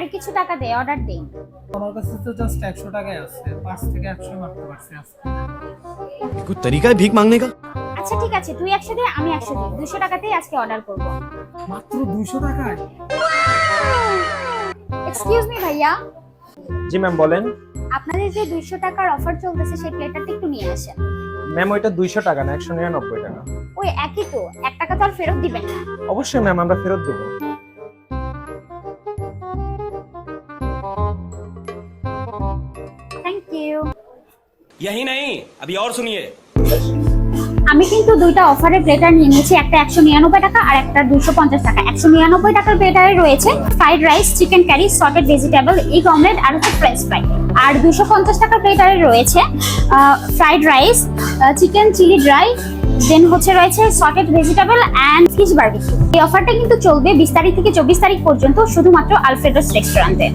আর কিছু টাকা দে, অর্ডার দে। আমার কাছে তো জাস্ট 100 টাকাই আছে, 5 থেকে 100 মারতে পারছি আজকে। कोई तरीका है भीख मांगने का? আচ্ছা ঠিক আছে, তুই 100 দে, আমি 100 দিই। 200 টাকাতেই আজকে অর্ডার করব। মাত্র 200 টাকায়? এক্সকিউজ মি ভাইয়া, জি ম্যাম বলেন। আপনাদের যে 200 টাকার অফার চলতেছে সেই প্লেটারটা একটু নিয়ে আসেন। ম্যাম ওইটা 200 টাকা না, 199 টাকা। ওই একই তো, 1 টাকা তো আর ফেরত দিবেন না। অবশ্যই ম্যাম, আমরা ফেরত দেবো। Thank you. यही नहीं, अभी और सुनिए। আমি কিন্তু দুইটা অফারের প্লেটার নিয়ে নিয়েছি, একটা 199 টাকা আর একটা 250 টাকা। 199 টাকার প্লেটারে রয়েছে fried rice, chicken curry, sauteed vegetable, egg omelette আর হচ্ছে ফ্রেঞ্চ ফ্রাই। আর 250 টাকার প্লেটারে রয়েছে fried rice, chicken chilli dry, then হচ্ছে রয়েছে sauteed vegetable and fish barbecue. এই অফারটা কিন্তু চলবে 20 তারিখ থেকে 24 তারিখ পর্যন্ত, শুধুমাত্র আলফ্রেডোস রেস্টুরেন্টে।